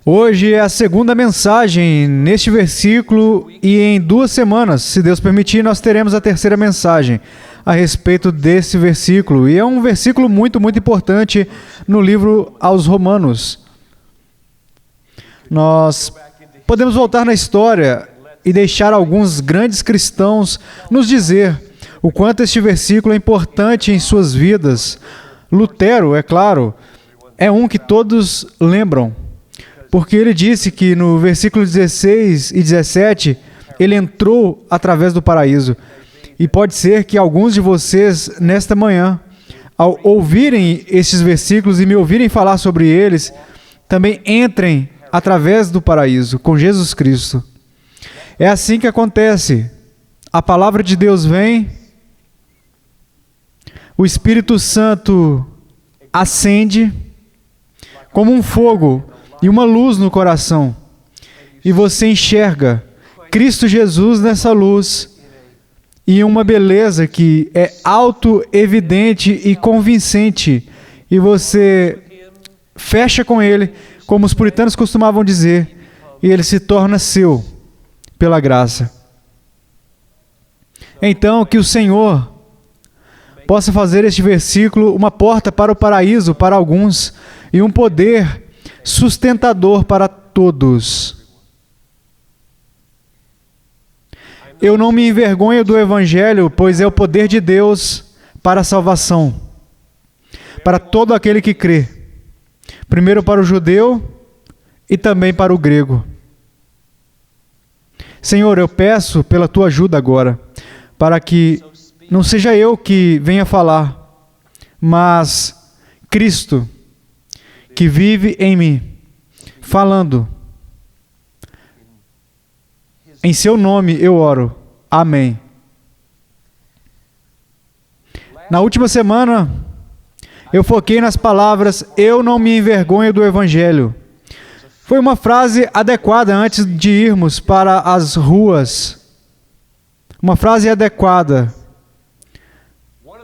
Hoje é a segunda mensagem neste versículo e em 2 semanas, se Deus permitir, nós teremos a terceira mensagem a respeito desse versículo. E é um versículo muito importante no livro aos Romanos. Nós podemos voltar na história e deixar alguns grandes cristãos nos dizer o quanto este versículo é importante em suas vidas. Lutero, é claro, é um que todos lembram. Porque ele disse que no versículo 16 e 17, ele entrou através do paraíso. E pode ser que alguns de vocês, nesta manhã, ao ouvirem estes versículos e me ouvirem falar sobre eles, também entrem através do paraíso, com Jesus Cristo. É assim que acontece. A palavra de Deus vem, o Espírito Santo acende como um fogo e uma luz no coração. E você enxerga Cristo Jesus nessa luz e uma beleza que é auto-evidente e convincente. E você fecha com Ele, como os puritanos costumavam dizer, e Ele se torna seu pela graça. Então, que o Senhor possa fazer este versículo uma porta para o paraíso para alguns e um poder sustentador para todos. Eu não me envergonho do Evangelho, pois é o poder de Deus para a salvação, para todo aquele que crê. Primeiro para o judeu e também para o grego. Senhor, eu peço pela Tua ajuda agora, para que não seja eu que venha falar, mas Cristo, que vive em mim, falando. Em seu nome eu oro. Amém. Na última semana, eu foquei nas palavras, eu não me envergonho do Evangelho. Foi uma frase adequada antes de irmos para as ruas. Uma frase adequada.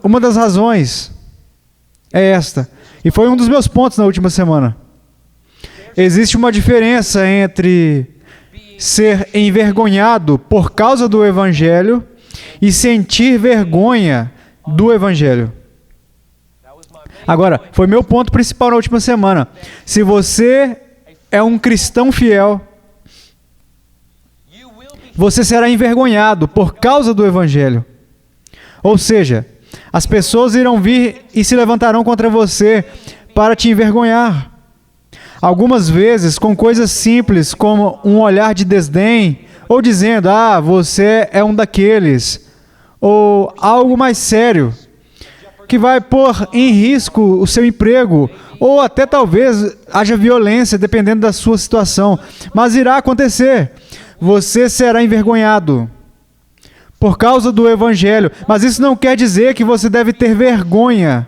Uma das razões é esta. E foi um dos meus pontos na última semana. Existe uma diferença entre ser envergonhado por causa do Evangelho e sentir vergonha do Evangelho. Agora, foi meu ponto principal na última semana. Se você é um cristão fiel, você será envergonhado por causa do Evangelho. Ou seja, as pessoas irão vir e se levantarão contra você para te envergonhar. Algumas vezes com coisas simples como um olhar de desdém, ou dizendo, você é um daqueles, ou algo mais sério, que vai pôr em risco o seu emprego, ou até talvez haja violência, dependendo da sua situação. Mas irá acontecer. Você será envergonhado por causa do Evangelho. Mas isso não quer dizer que você deve ter vergonha.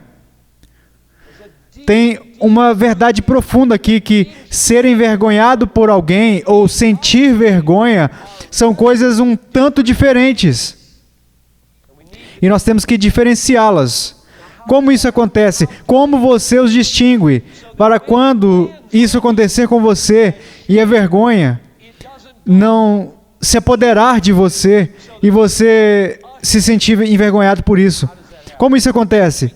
Tem uma verdade profunda aqui, que ser envergonhado por alguém ou sentir vergonha são coisas um tanto diferentes. E nós temos que diferenciá-las. Como isso acontece? Como você os distingue? Para quando isso acontecer com você e a vergonha não se apoderar de você e você se sentir envergonhado por isso. Como isso acontece?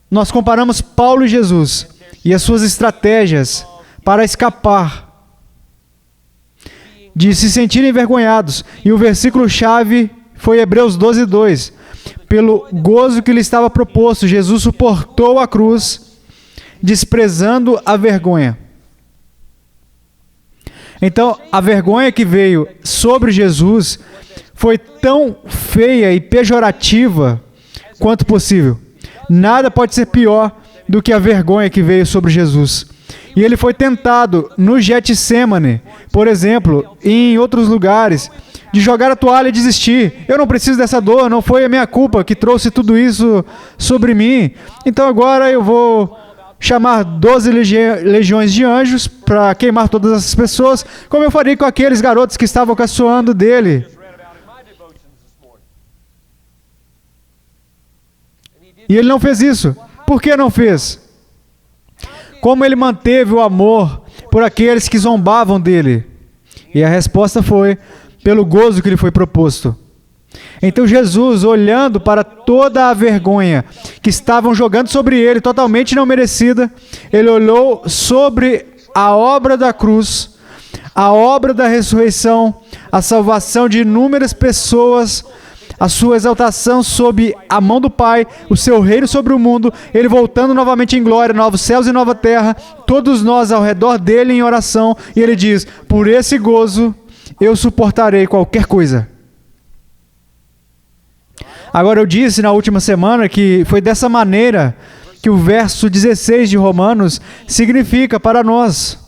Nós comparamos Paulo e Jesus e as suas estratégias para escapar de se sentirem envergonhados. E o versículo-chave foi Hebreus 12:2. Pelo gozo que lhe estava proposto, Jesus suportou a cruz, desprezando a vergonha. Então, a vergonha que veio sobre Jesus foi tão feia e pejorativa quanto possível. Nada pode ser pior do que a vergonha que veio sobre Jesus. E ele foi tentado no Getsemane, por exemplo, e em outros lugares, de jogar a toalha e desistir. Eu não preciso dessa dor, não foi a minha culpa que trouxe tudo isso sobre mim. Então agora eu vou chamar 12 legiões de anjos para queimar todas essas pessoas, como eu faria com aqueles garotos que estavam caçoando dele. E ele não fez isso. Por que não fez? Como ele manteve o amor por aqueles que zombavam dele. E a resposta foi, pelo gozo que lhe foi proposto. Então Jesus, olhando para toda a vergonha que estavam jogando sobre ele, totalmente não merecida, ele olhou sobre a obra da cruz, a obra da ressurreição, a salvação de inúmeras pessoas, a sua exaltação sob a mão do Pai, o seu reino sobre o mundo, ele voltando novamente em glória, novos céus e nova terra, todos nós ao redor dele em oração, e ele diz, por esse gozo eu suportarei qualquer coisa. Agora eu disse na última semana que foi dessa maneira que o verso 16 de Romanos significa para nós,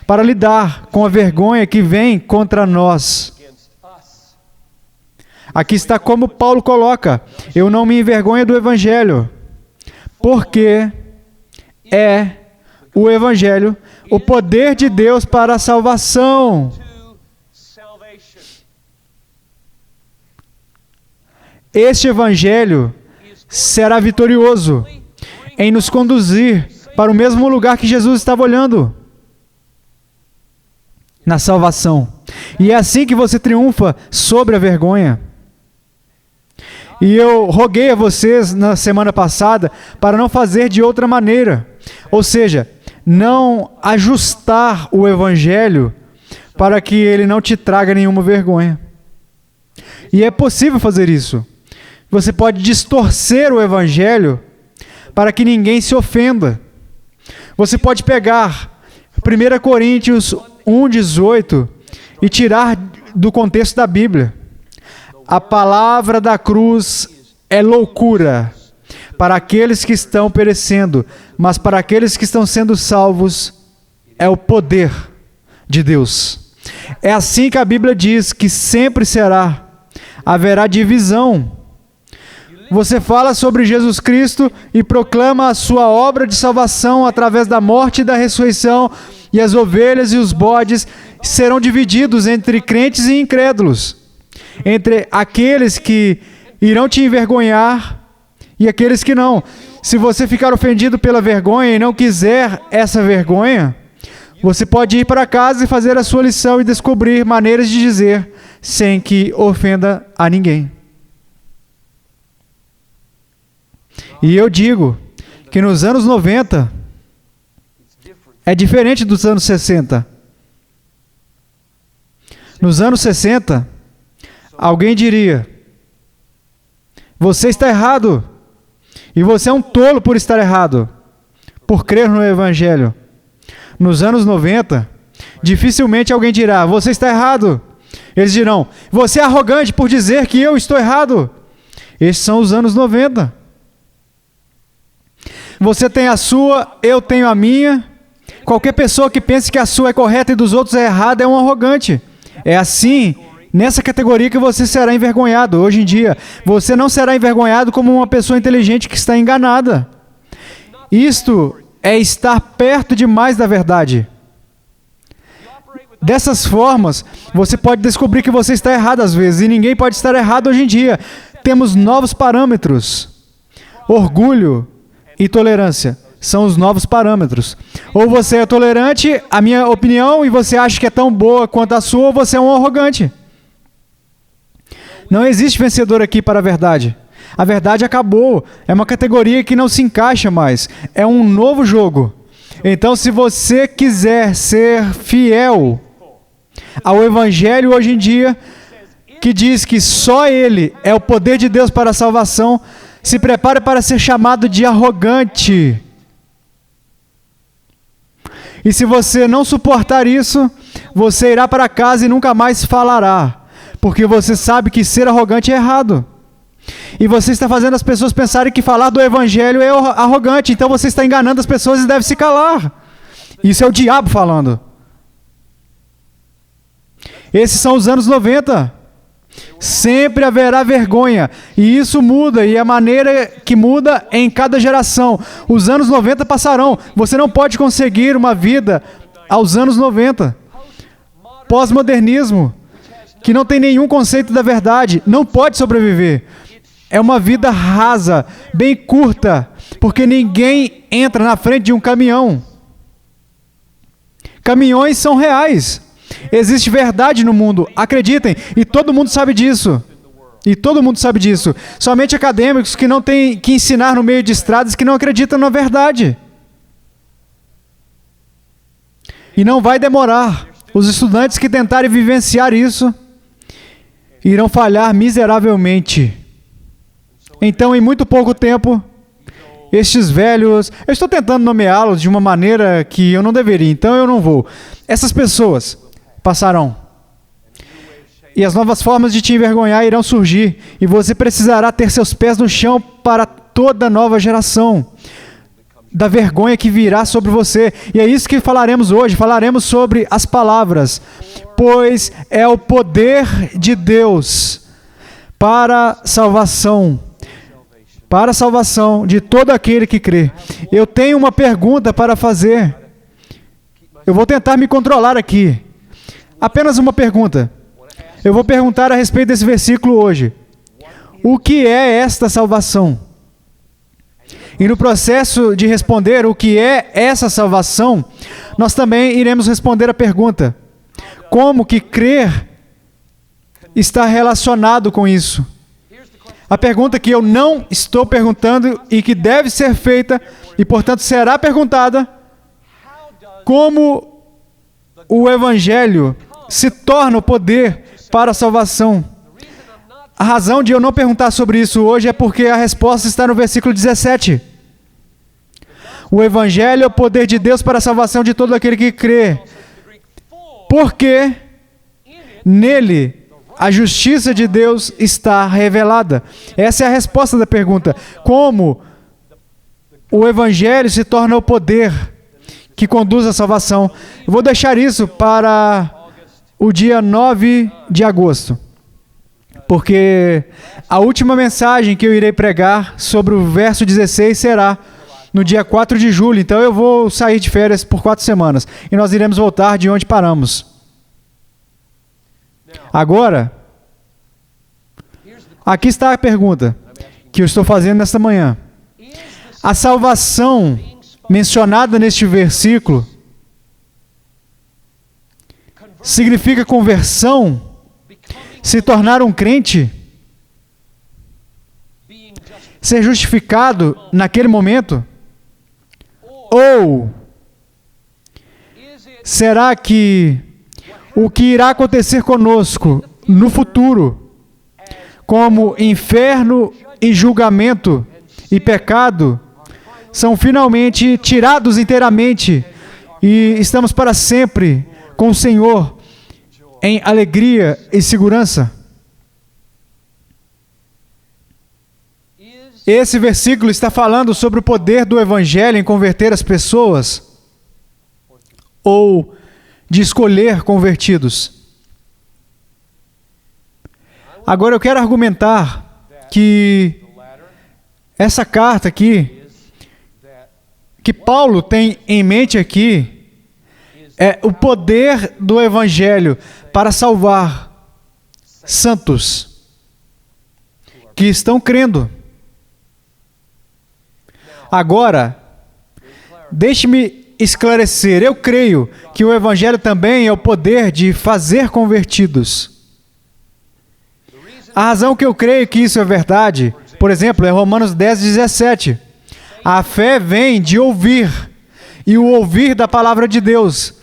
para lidar com a vergonha que vem contra nós. Aqui está como Paulo coloca, eu não me envergonho do Evangelho, porque é o Evangelho o poder de Deus para a salvação. Este Evangelho será vitorioso em nos conduzir para o mesmo lugar que Jesus estava olhando, na salvação. E é assim que você triunfa sobre a vergonha. E eu roguei a vocês na semana passada para não fazer de outra maneira, ou seja, não ajustar o Evangelho para que ele não te traga nenhuma vergonha. E é possível fazer isso. Você pode distorcer o Evangelho para que ninguém se ofenda. Você pode pegar 1 Coríntios 1,18 e tirar do contexto da Bíblia. A palavra da cruz é loucura para aqueles que estão perecendo, mas para aqueles que estão sendo salvos é o poder de Deus. É assim que a Bíblia diz que sempre será. Haverá divisão. Você fala sobre Jesus Cristo e proclama a sua obra de salvação através da morte e da ressurreição, e as ovelhas e os bodes serão divididos entre crentes e incrédulos, entre aqueles que irão te envergonhar e aqueles que não. Se você ficar ofendido pela vergonha e não quiser essa vergonha, você pode ir para casa e fazer a sua lição e descobrir maneiras de dizer sem que ofenda a ninguém. E eu digo que nos anos 90 é diferente dos anos 60. Nos anos 60, alguém diria, você está errado, e você é um tolo por estar errado, por crer no Evangelho. Nos anos 90, dificilmente alguém dirá, você está errado. Eles dirão, você é arrogante por dizer que eu estou errado. Esses são os anos 90. Você tem a sua, eu tenho a minha. Qualquer pessoa que pense que a sua é correta e dos outros é errada é um arrogante. É assim, nessa categoria que você será envergonhado hoje em dia. Você não será envergonhado como uma pessoa inteligente que está enganada. Isto é estar perto demais da verdade. Dessas formas, você pode descobrir que você está errado às vezes, e ninguém pode estar errado hoje em dia. Temos novos parâmetros. Orgulho e tolerância são os novos parâmetros. Ou você é tolerante à minha opinião e você acha que é tão boa quanto a sua, ou você é um arrogante. Não existe vencedor aqui para a verdade. A verdade acabou. É uma categoria que não se encaixa mais. É um novo jogo. Então, se você quiser ser fiel ao Evangelho hoje em dia, que diz que só Ele é o poder de Deus para a salvação, se prepare para ser chamado de arrogante. E se você não suportar isso, você irá para casa e nunca mais falará, porque você sabe que ser arrogante é errado. E você está fazendo as pessoas pensarem que falar do Evangelho é arrogante, então você está enganando as pessoas e deve se calar. Isso é o diabo falando. Esses são os anos 90. Sempre haverá vergonha, e isso muda, e a maneira que muda em cada geração. Os anos 90 passarão, você não pode conseguir uma vida aos anos 90. Pós-modernismo, que não tem nenhum conceito da verdade, não pode sobreviver. É uma vida rasa, bem curta, porque ninguém entra na frente de um caminhão. Caminhões são reais. Existe verdade no mundo, acreditem, e todo mundo sabe disso. E todo mundo sabe disso. Somente acadêmicos que não têm que ensinar no meio de estradas que não acreditam na verdade. E não vai demorar. Os estudantes que tentarem vivenciar isso irão falhar miseravelmente. Então, em muito pouco tempo, estes velhos... Eu estou tentando nomeá-los de uma maneira que eu não deveria, então eu não vou. Essas pessoas passarão. E as novas formas de te envergonhar irão surgir. E você precisará ter seus pés no chão para toda nova geração. Da vergonha que virá sobre você. E é isso que falaremos hoje. Falaremos sobre as palavras. Pois é o poder de Deus para salvação. Para a salvação de todo aquele que crê. Eu tenho uma pergunta para fazer. Eu vou tentar me controlar aqui. Apenas uma pergunta. Eu vou perguntar a respeito desse versículo hoje. O que é esta salvação? E no processo de responder o que é essa salvação, nós também iremos responder a pergunta: como que crer está relacionado com isso? A pergunta que eu não estou perguntando e que deve ser feita, e portanto será perguntada: como o Evangelho se torna o poder para a salvação? A razão de eu não perguntar sobre isso hoje é porque a resposta está no versículo 17. O Evangelho é o poder de Deus para a salvação de todo aquele que crê. Porque nele a justiça de Deus está revelada. Essa é a resposta da pergunta. Como o Evangelho se torna o poder que conduz à salvação? Eu vou deixar isso para o dia 9 de agosto. Porque a última mensagem que eu irei pregar sobre o verso 16 será no dia 4 de julho. Então eu vou sair de férias por 4 semanas. E nós iremos voltar de onde paramos. Agora, aqui está a pergunta que eu estou fazendo nesta manhã. A salvação mencionada neste versículo significa conversão? Se tornar um crente? Ser justificado naquele momento? Ou será que o que irá acontecer conosco no futuro, como inferno e julgamento e pecado, são finalmente tirados inteiramente e estamos para sempre com o Senhor em alegria e segurança? Esse versículo está falando sobre o poder do Evangelho em converter as pessoas ou de escolher convertidos. Agora eu quero argumentar que essa carta aqui, que Paulo tem em mente aqui, é o poder do Evangelho para salvar santos que estão crendo. Agora, deixe-me esclarecer. Eu creio que o Evangelho também é o poder de fazer convertidos. A razão que eu creio que isso é verdade, por exemplo, é Romanos 10, 17. A fé vem de ouvir, e o ouvir da palavra de Deus.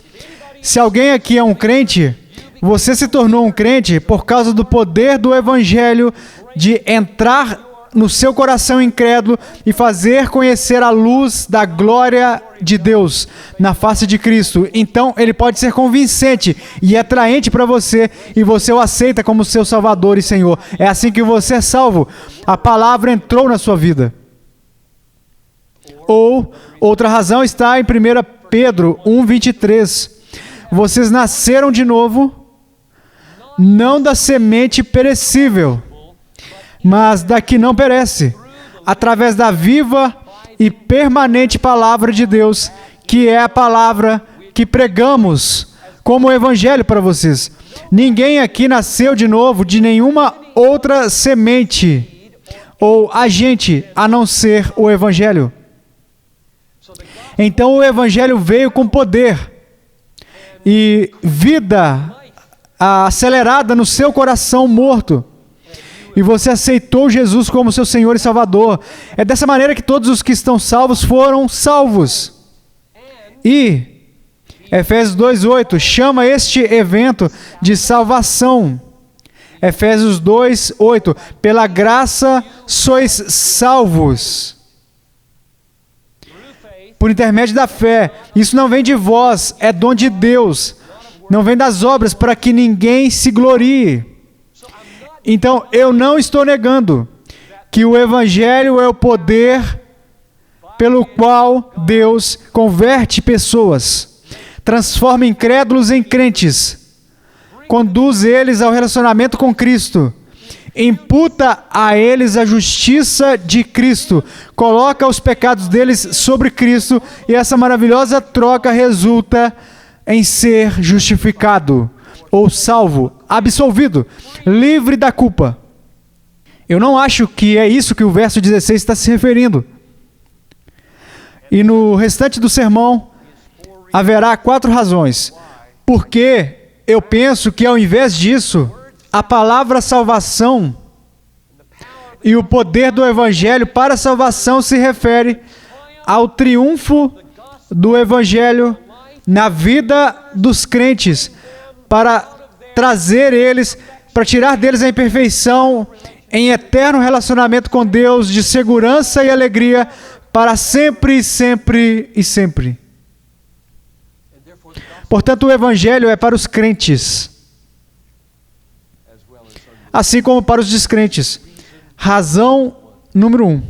Se alguém aqui é um crente, você se tornou um crente por causa do poder do Evangelho de entrar no seu coração incrédulo e fazer conhecer a luz da glória de Deus na face de Cristo. Então, ele pode ser convincente e atraente para você, e você o aceita como seu Salvador e Senhor. É assim que você é salvo. A palavra entrou na sua vida. Ou, outra razão está em 1 Pedro 1:23. Vocês nasceram de novo, não da semente perecível, mas da que não perece, através da viva e permanente palavra de Deus, que é a palavra que pregamos como evangelho para vocês. Ninguém aqui nasceu de novo de nenhuma outra semente ou agente a não ser o evangelho. Então o evangelho veio com poder e vida acelerada no seu coração morto. E você aceitou Jesus como seu Senhor e Salvador. É dessa maneira que todos os que estão salvos foram salvos. E Efésios 2:8 chama este evento de salvação. Efésios 2:8, pela graça sois salvos, por intermédio da fé. Isso não vem de vós, é dom de Deus. Não vem das obras para que ninguém se glorie. Então, eu não estou negando que o Evangelho é o poder pelo qual Deus converte pessoas, transforma incrédulos em crentes, conduz eles ao relacionamento com Cristo, imputa a eles a justiça de Cristo, coloca os pecados deles sobre Cristo, e essa maravilhosa troca resulta em ser justificado, ou salvo, absolvido, livre da culpa. Eu não acho que é isso que o verso 16 está se referindo. E no restante do sermão, haverá 4 razões. Porque eu penso que, ao invés disso, a palavra salvação e o poder do Evangelho para a salvação se refere ao triunfo do Evangelho na vida dos crentes, para trazer eles, para tirar deles a imperfeição em eterno relacionamento com Deus, de segurança e alegria, para sempre, sempre e sempre. Portanto, o Evangelho é para os crentes, assim como para os descrentes. Razão número 1.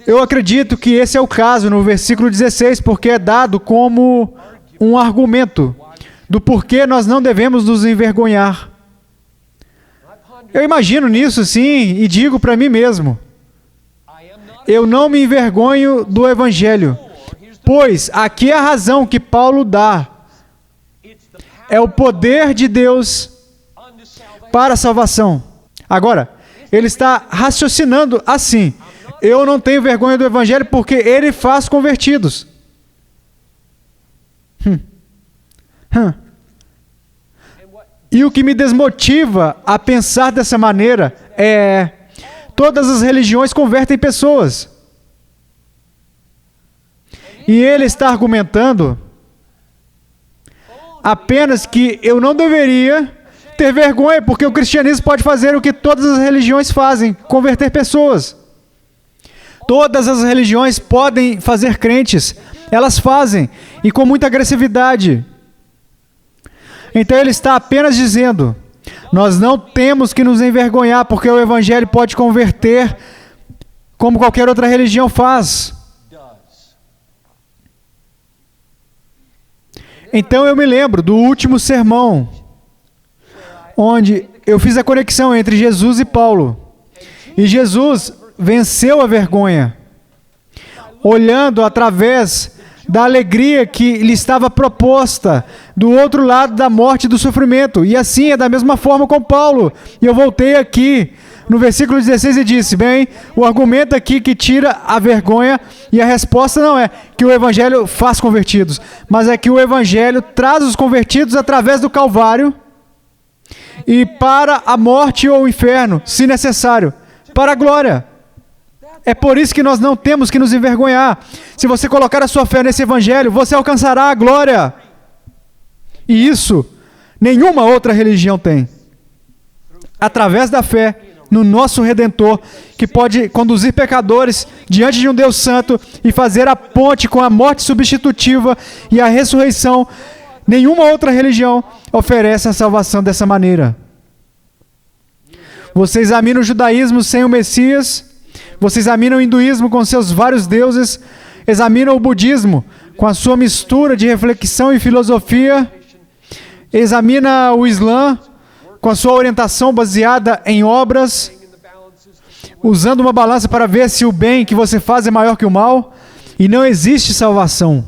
Eu acredito que esse é o caso no versículo 16, porque é dado como um argumento do porquê nós não devemos nos envergonhar. Eu imagino nisso, sim, e digo para mim mesmo: eu não me envergonho do Evangelho, pois aqui é a razão que Paulo dá. É o poder de Deus para a salvação. Agora, ele está raciocinando assim: eu não tenho vergonha do Evangelho porque ele faz convertidos. E o que me desmotiva a pensar dessa maneira é: todas as religiões convertem pessoas. E ele está argumentando apenas que eu não deveria ter vergonha, porque o cristianismo pode fazer o que todas as religiões fazem: converter pessoas. Todas as religiões podem fazer crentes, elas fazem, e com muita agressividade. Então ele está apenas dizendo: nós não temos que nos envergonhar, porque o Evangelho pode converter como qualquer outra religião faz. Então eu me lembro do último sermão, onde eu fiz a conexão entre Jesus e Paulo. E Jesus venceu a vergonha, olhando através da alegria que lhe estava proposta do outro lado da morte e do sofrimento. E assim é da mesma forma com Paulo. E eu voltei aqui no versículo 16 e disse: bem, o argumento aqui que tira a vergonha, e a resposta não é que o Evangelho faz convertidos, mas é que o Evangelho traz os convertidos através do Calvário e para a morte ou o inferno, se necessário, para a glória. É por isso que nós não temos que nos envergonhar. Se você colocar a sua fé nesse Evangelho, você alcançará a glória. E isso nenhuma outra religião tem. Através da fé no nosso Redentor, que pode conduzir pecadores diante de um Deus Santo e fazer a ponte com a morte substitutiva e a ressurreição, nenhuma outra religião oferece a salvação dessa maneira. Você examina o judaísmo sem o Messias, você examina o hinduísmo com seus vários deuses, examina o budismo com a sua mistura de reflexão e filosofia, examina o Islã com a sua orientação baseada em obras, usando uma balança para ver se o bem que você faz é maior que o mal, e não existe salvação,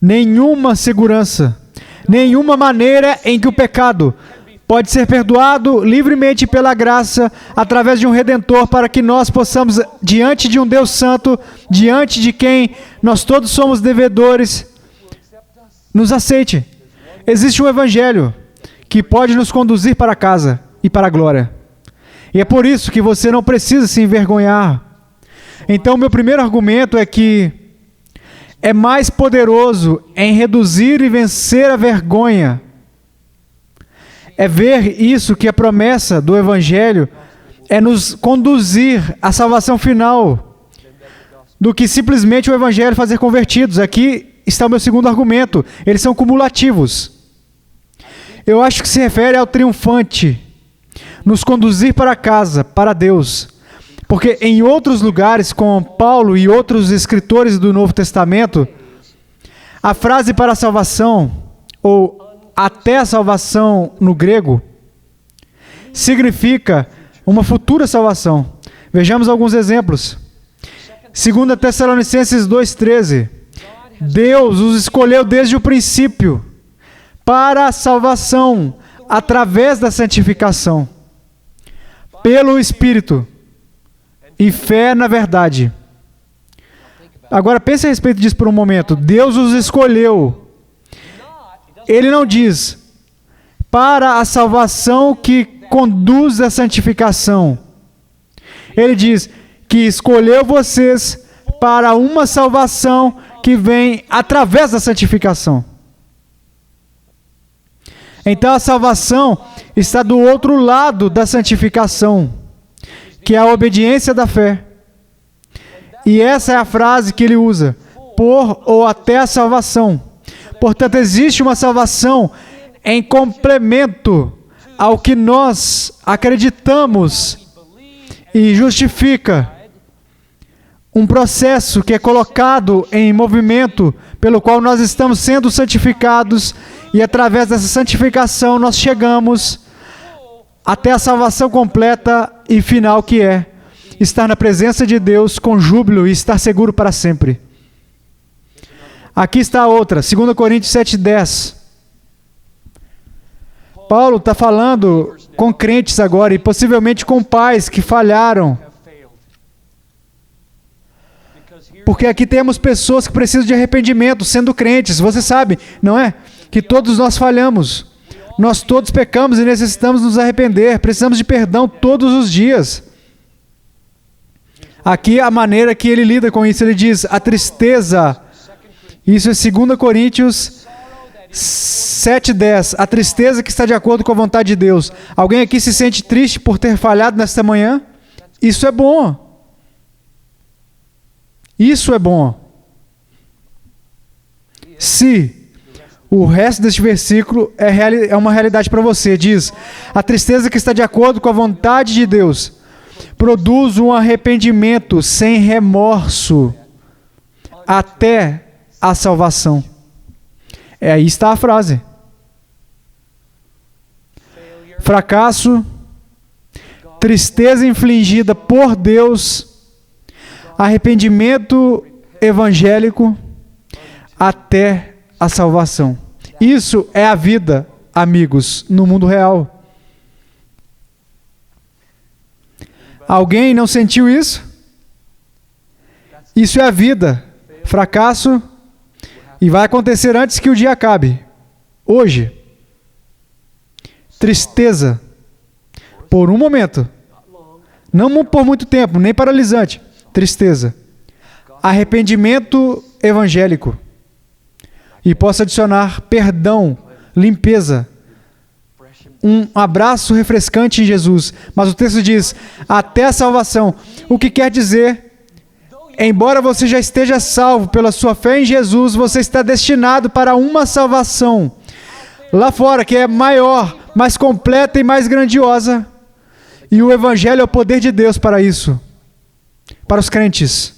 nenhuma segurança, nenhuma maneira em que o pecado pode ser perdoado livremente pela graça, através de um Redentor, para que nós possamos, diante de um Deus Santo, diante de quem nós todos somos devedores, nos aceite. Existe um evangelho que pode nos conduzir para casa e para a glória. E é por isso que você não precisa se envergonhar. Então, meu primeiro argumento é que é mais poderoso em reduzir e vencer a vergonha. É ver isso que a promessa do evangelho é nos conduzir à salvação final, do que simplesmente o evangelho fazer convertidos. Aqui está o meu segundo argumento. Eles são cumulativos. Eu acho que se refere ao triunfante, nos conduzir para casa, para Deus. Porque em outros lugares, com Paulo e outros escritores do Novo Testamento, a frase para a salvação, ou até a salvação no grego, significa uma futura salvação. Vejamos alguns exemplos. 2 Tessalonicenses 2,13. Deus os escolheu desde o princípio para a salvação através da santificação, pelo Espírito e fé na verdade. Agora pense a respeito disso por um momento. Deus os escolheu. Ele não diz para a salvação que conduz à santificação. Ele diz que escolheu vocês para uma salvação que vem através da santificação. Então a salvação está do outro lado da santificação, que é a obediência da fé. E essa é a frase que ele usa, por ou até a salvação. Portanto, existe uma salvação em complemento ao que nós acreditamos e justifica um processo que é colocado em movimento pelo qual nós estamos sendo santificados e através dessa santificação nós chegamos até a salvação completa e final, que é estar na presença de Deus com júbilo e estar seguro para sempre. Aqui está a outra, 2 Coríntios 7,10. Paulo está falando com crentes agora e possivelmente com pais que falharam. Porque aqui temos pessoas que precisam de arrependimento, sendo crentes. Você sabe, não é? Que todos nós falhamos. Nós todos pecamos e necessitamos nos arrepender. Precisamos de perdão todos os dias. Aqui a maneira que ele lida com isso, ele diz, a tristeza. Isso é 2 Coríntios 7,10. A tristeza que está de acordo com a vontade de Deus. Alguém aqui se sente triste por ter falhado nesta manhã? Isso é bom. Isso é bom. Se o resto deste versículo é uma realidade para você, diz, a tristeza que está de acordo com a vontade de Deus produz um arrependimento sem remorso até a salvação. Aí está a frase. Fracasso, tristeza infligida por Deus, arrependimento evangélico até a salvação. Isso é a vida, amigos, no mundo real. Alguém não sentiu isso? Isso é a vida. Fracasso, e vai acontecer antes que o dia acabe. Hoje. Tristeza. Por um momento. Não por muito tempo, nem paralisante. Tristeza. Arrependimento evangélico. E posso adicionar perdão, limpeza. Um abraço refrescante em Jesus. Mas o texto diz, até a salvação. O que quer dizer, embora você já esteja salvo pela sua fé em Jesus, você está destinado para uma salvação lá fora, que é maior, mais completa e mais grandiosa. E o Evangelho é o poder de Deus para isso, para os crentes.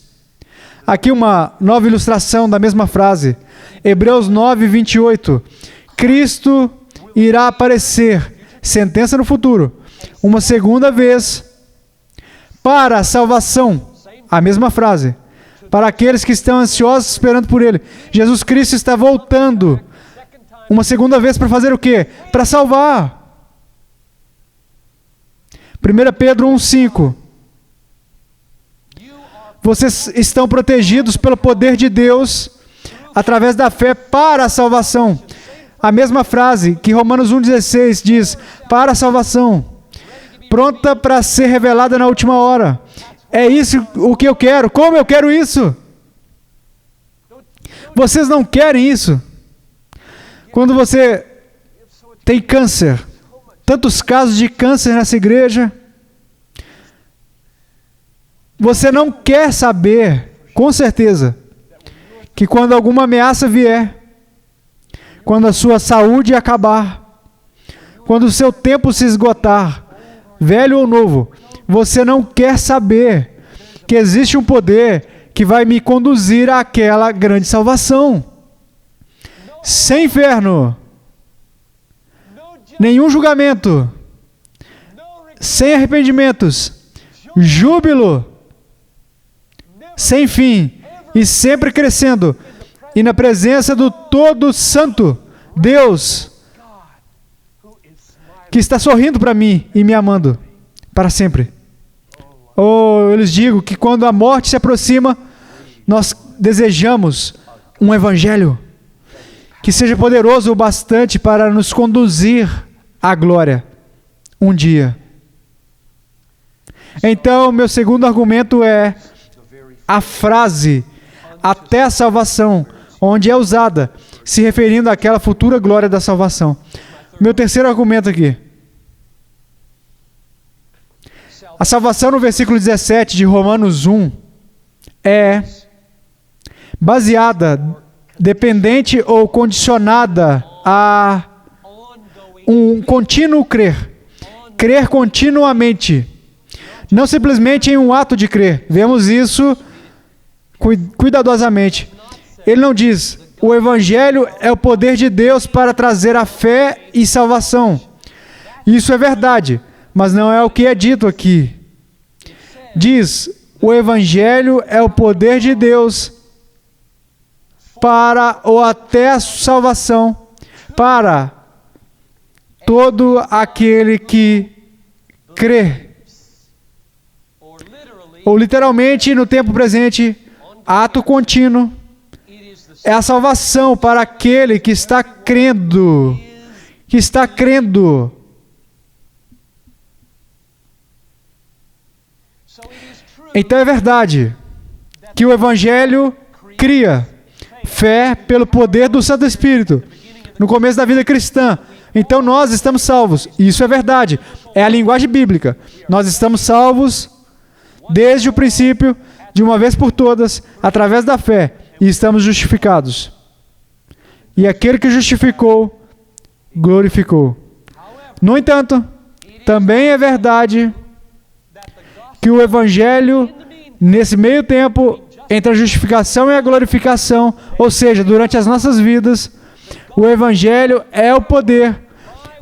Aqui uma nova ilustração da mesma frase. Hebreus 9, 28. Cristo irá aparecer, sentença no futuro, uma segunda vez, para a salvação. A mesma frase. Para aqueles que estão ansiosos esperando por Ele. Jesus Cristo está voltando uma segunda vez para fazer o quê? Para salvar. 1 Pedro 1,5. Vocês estão protegidos pelo poder de Deus através da fé para a salvação. A mesma frase que Romanos 1,16 diz, para a salvação, pronta para ser revelada na última hora. É isso o que eu quero. Como eu quero isso? Vocês não querem isso? Quando você tem câncer, tantos casos de câncer nessa igreja, você não quer saber, com certeza, que quando alguma ameaça vier, quando a sua saúde acabar, quando o seu tempo se esgotar, velho ou novo, você não quer saber que existe um poder que vai me conduzir àquela grande salvação. Sem inferno, nenhum julgamento, sem arrependimentos, júbilo, sem fim, e sempre crescendo, e na presença do Todo Santo, Deus, que está sorrindo para mim e me amando para sempre. Oh, eu lhes digo que quando a morte se aproxima, nós desejamos um evangelho que seja poderoso o bastante para nos conduzir à glória um dia. Então, meu segundo argumento é a frase até a salvação, onde é usada, se referindo àquela futura glória da salvação. Meu terceiro argumento aqui. A salvação no versículo 17 de Romanos 1 é baseada, dependente ou condicionada a um contínuo crer. Crer continuamente. Não simplesmente em um ato de crer. Vemos isso cuidadosamente. Ele não diz, o Evangelho é o poder de Deus para trazer a fé e salvação. Isso é verdade, mas não é o que é dito aqui. Diz, o Evangelho é o poder de Deus para ou até a salvação, para todo aquele que crê. Ou literalmente, no tempo presente, ato contínuo, é a salvação para aquele que está crendo. Que está crendo. Então é verdade que o Evangelho cria fé pelo poder do Santo Espírito no começo da vida cristã. Então nós estamos salvos. Isso é verdade. É a linguagem bíblica. Nós estamos salvos desde o princípio, de uma vez por todas, através da fé, e estamos justificados. E aquele que justificou, glorificou. No entanto, também é verdade que o Evangelho, nesse meio tempo, entre a justificação e a glorificação, ou seja, durante as nossas vidas, o Evangelho é o poder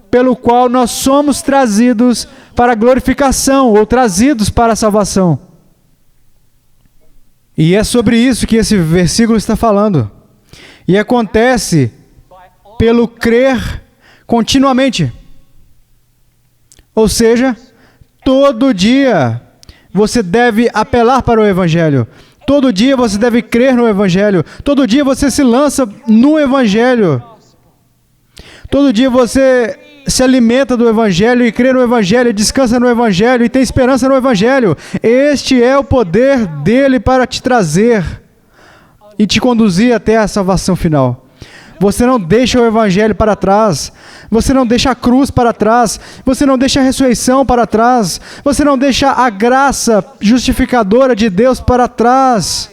pelo qual nós somos trazidos para a glorificação, ou trazidos para a salvação. E é sobre isso que esse versículo está falando. E acontece pelo crer continuamente. Ou seja, todo dia você deve apelar para o Evangelho. Todo dia você deve crer no Evangelho. Todo dia você se lança no Evangelho. Todo dia você se alimenta do Evangelho e crê no Evangelho, descansa no Evangelho e tem esperança no Evangelho. Este é o poder dele para te trazer e te conduzir até a salvação final. Você não deixa o Evangelho para trás. Você não deixa a cruz para trás. Você não deixa a ressurreição para trás. Você não deixa a graça justificadora de Deus para trás.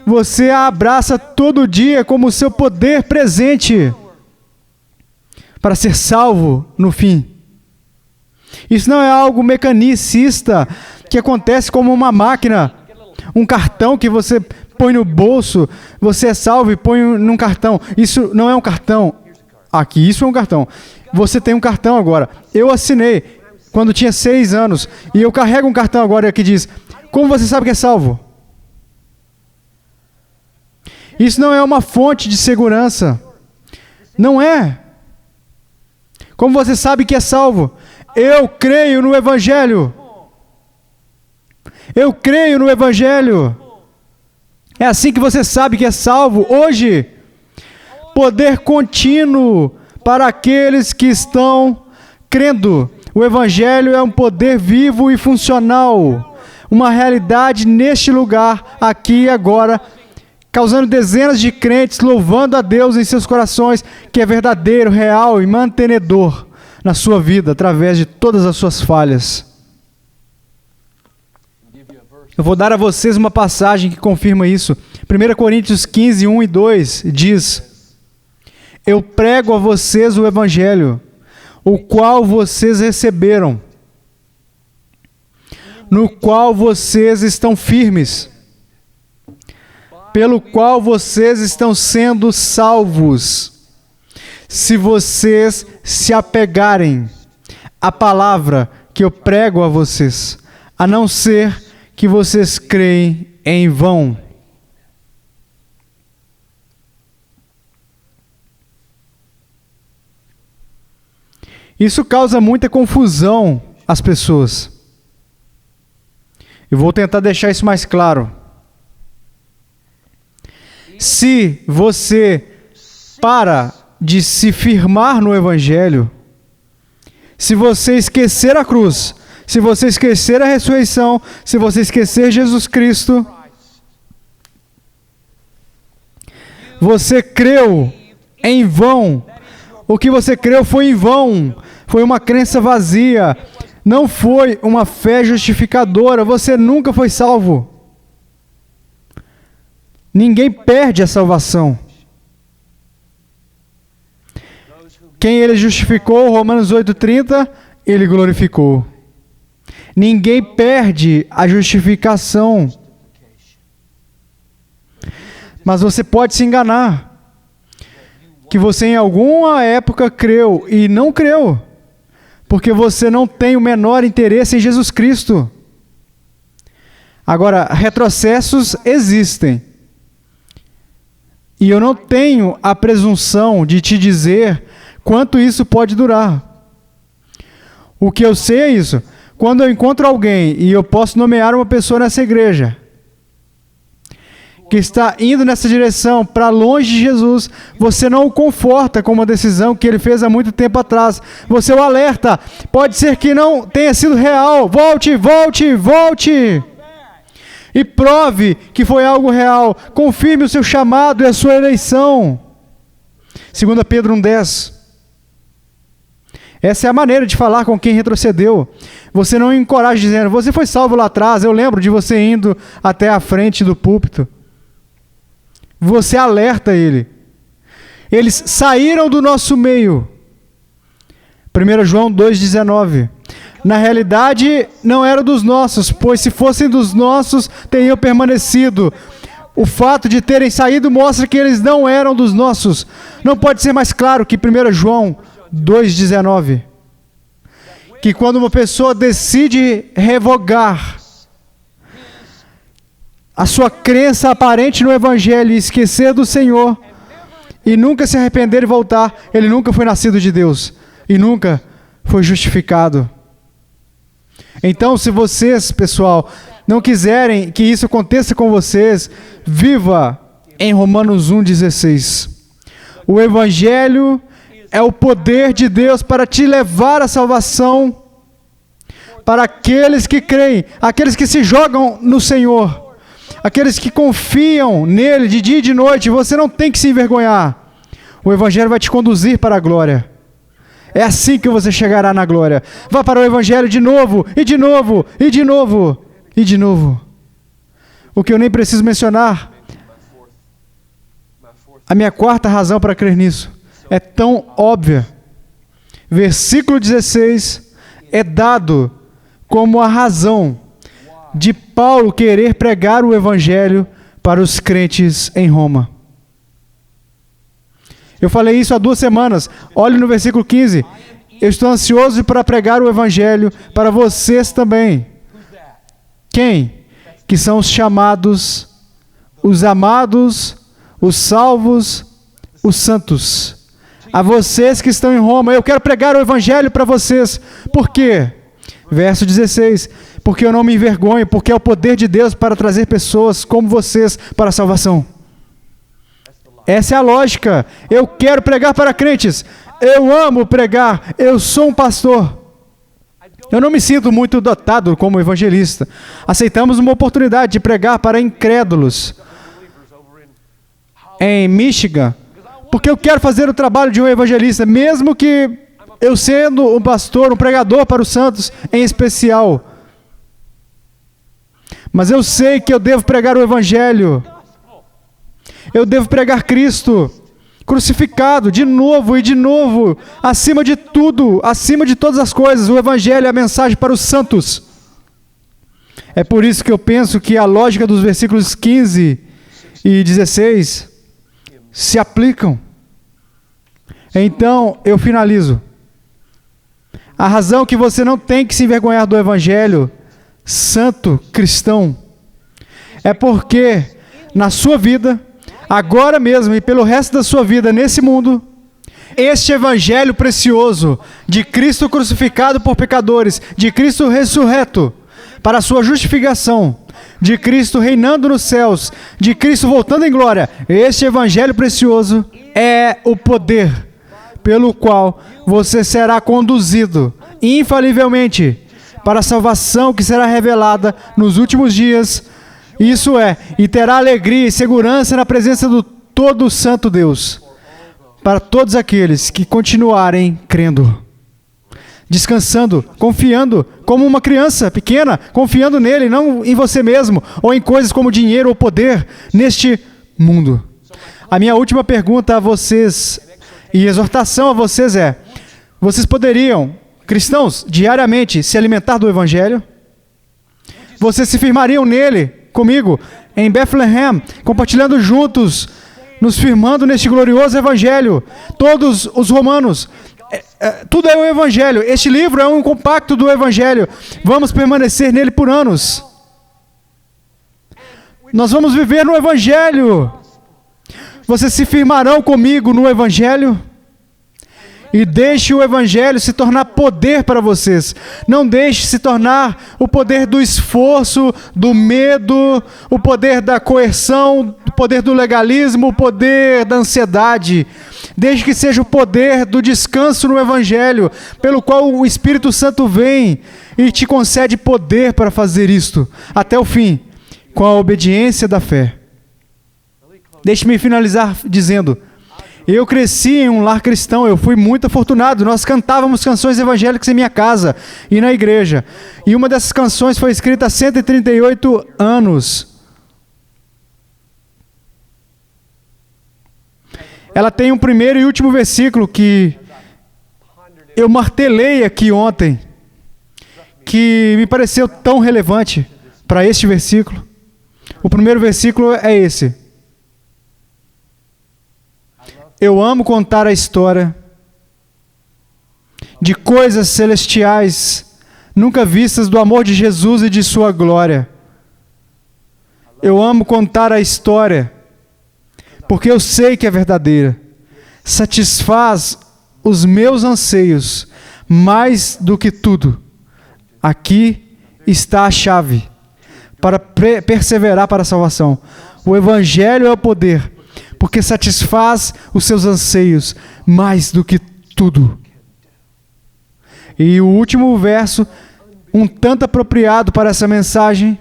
Você a abraça todo dia como o seu poder presente para ser salvo no fim. Isso não é algo mecanicista que acontece como uma máquina, um cartão que você põe no bolso, você é salvo e põe num cartão. Isso não é um cartão. Aqui, isso é um cartão. Você tem um cartão agora. Eu assinei quando tinha 6 anos e eu carrego um cartão agora que diz, como você sabe que é salvo? Isso não é uma fonte de segurança. Não é. Como você sabe que é salvo? Eu creio no Evangelho. Eu creio no Evangelho. É assim que você sabe que é salvo hoje. Poder contínuo para aqueles que estão crendo. O Evangelho é um poder vivo e funcional. Uma realidade neste lugar, aqui e agora, causando dezenas de crentes louvando a Deus em seus corações, que é verdadeiro, real e mantenedor na sua vida, através de todas as suas falhas. Eu vou dar a vocês uma passagem que confirma isso. 1 Coríntios 15, 1 e 2 diz: Eu prego a vocês o Evangelho, o qual vocês receberam, no qual vocês estão firmes, pelo qual vocês estão sendo salvos, se vocês se apegarem à palavra que eu prego a vocês, a não ser que vocês creem em vão. Isso causa muita confusão às pessoas. Eu vou tentar deixar isso mais claro. Se você para de se firmar no Evangelho, se você esquecer a cruz, se você esquecer a ressurreição, se você esquecer Jesus Cristo, você creu em vão. O que você creu foi em vão. Foi uma crença vazia. Não foi uma fé justificadora. Você nunca foi salvo. Ninguém perde a salvação. Quem ele justificou, Romanos 8,30, ele glorificou. Ninguém perde a justificação. Mas você pode se enganar. Que você em alguma época creu e não creu. Porque você não tem o menor interesse em Jesus Cristo. Agora, retrocessos existem. E eu não tenho a presunção de te dizer quanto isso pode durar. O que eu sei é isso. Quando eu encontro alguém, e eu posso nomear uma pessoa nessa igreja, que está indo nessa direção, para longe de Jesus, você não o conforta com uma decisão que ele fez há muito tempo atrás. Você o alerta. Pode ser que não tenha sido real. Volte, volte, volte. E prove que foi algo real. Confirme o seu chamado e a sua eleição. 2 Pedro 1,10. Essa é a maneira de falar com quem retrocedeu. Você não encoraja dizendo, você foi salvo lá atrás, eu lembro de você indo até a frente do púlpito. Você alerta ele. Eles saíram do nosso meio. 1 João 2,19. Na realidade, não eram dos nossos, pois se fossem dos nossos, teriam permanecido. O fato de terem saído mostra que eles não eram dos nossos. Não pode ser mais claro que 1 João 2,19. Que quando uma pessoa decide revogar a sua crença aparente no Evangelho e esquecer do Senhor, e nunca se arrepender e voltar, ele nunca foi nascido de Deus, e nunca foi justificado. Então, se vocês, pessoal, não quiserem que isso aconteça com vocês, viva em Romanos 1,16. O Evangelho é o poder de Deus para te levar à salvação, para aqueles que creem, aqueles que se jogam no Senhor, aqueles que confiam nele de dia e de noite. Você não tem que se envergonhar. O Evangelho vai te conduzir para a glória. É assim que você chegará na glória. Vá para o Evangelho de novo, e de novo, e de novo, e de novo. O que eu nem preciso mencionar, a minha quarta razão para crer nisso, é tão óbvia. Versículo 16 é dado como a razão de Paulo querer pregar o Evangelho para os crentes em Roma. Eu falei isso há 2 semanas. Olhe no versículo 15. Eu estou ansioso para pregar o Evangelho para vocês também. Quem? Que são os chamados, os amados, os salvos, os santos. A vocês que estão em Roma, eu quero pregar o Evangelho para vocês. Por quê? Verso 16. Porque eu não me envergonho, porque é o poder de Deus para trazer pessoas como vocês para a salvação. Essa é a lógica. Eu quero pregar para crentes. Eu amo pregar. Eu sou um pastor. Eu não me sinto muito dotado como evangelista. Aceitamos uma oportunidade de pregar para incrédulos em Michigan, porque eu quero fazer o trabalho de um evangelista, mesmo que eu sendo um pastor, um pregador para os santos em especial. Mas eu sei que eu devo pregar o evangelho. Eu devo pregar Cristo crucificado de novo e de novo, acima de tudo, acima de todas as coisas. O evangelho é a mensagem para os santos. É por isso que eu penso que a lógica dos versículos 15 e 16 se aplicam. Então, eu finalizo. A razão que você não tem que se envergonhar do evangelho santo cristão é porque na sua vida, agora mesmo e pelo resto da sua vida nesse mundo, este evangelho precioso de Cristo crucificado por pecadores, de Cristo ressurreto para a sua justificação, de Cristo reinando nos céus, de Cristo voltando em glória, este evangelho precioso é o poder pelo qual você será conduzido infalivelmente para a salvação que será revelada nos últimos dias. Isso é, e terá alegria e segurança na presença do todo santo Deus, para todos aqueles que continuarem crendo, descansando, confiando, como uma criança pequena, confiando nele, não em você mesmo, ou em coisas como dinheiro ou poder, neste mundo. A minha última pergunta a vocês, e exortação a vocês é, vocês poderiam, cristãos, diariamente se alimentar do evangelho? Vocês se firmariam nele, comigo, em Bethlehem, compartilhando juntos, nos firmando neste glorioso evangelho. Todos os romanos, tudo é o evangelho. Este livro é um compacto do evangelho. Vamos permanecer nele por anos. Nós vamos viver no evangelho. Vocês se firmarão comigo no evangelho? E deixe o evangelho se tornar poder para vocês. Não deixe se tornar o poder do esforço, do medo, o poder da coerção, o poder do legalismo, o poder da ansiedade. Deixe que seja o poder do descanso no evangelho, pelo qual o Espírito Santo vem e te concede poder para fazer isto, até o fim, com a obediência da fé. Deixe-me finalizar dizendo, eu cresci em um lar cristão, eu fui muito afortunado. Nós cantávamos canções evangélicas em minha casa e na igreja. E uma dessas canções foi escrita há 138 anos. Ela tem um primeiro e último versículo que eu martelei aqui ontem, que me pareceu tão relevante para este versículo. O primeiro versículo é esse. Eu amo contar a história de coisas celestiais nunca vistas do amor de Jesus e de sua glória. Eu amo contar a história porque eu sei que é verdadeira. Satisfaz os meus anseios mais do que tudo. Aqui está a chave para perseverar para a salvação. O evangelho é o poder, porque satisfaz os seus anseios mais do que tudo. E o último verso, um tanto apropriado para essa mensagem.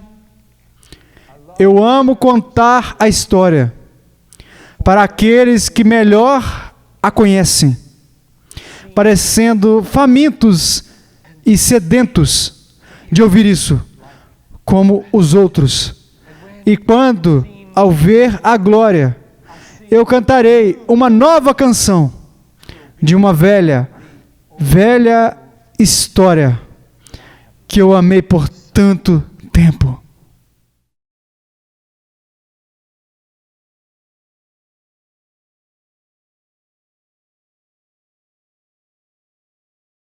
Eu amo contar a história para aqueles que melhor a conhecem, parecendo famintos e sedentos de ouvir isso, como os outros. E quando, ao ver a glória, eu cantarei uma nova canção de uma velha história que eu amei por tanto tempo.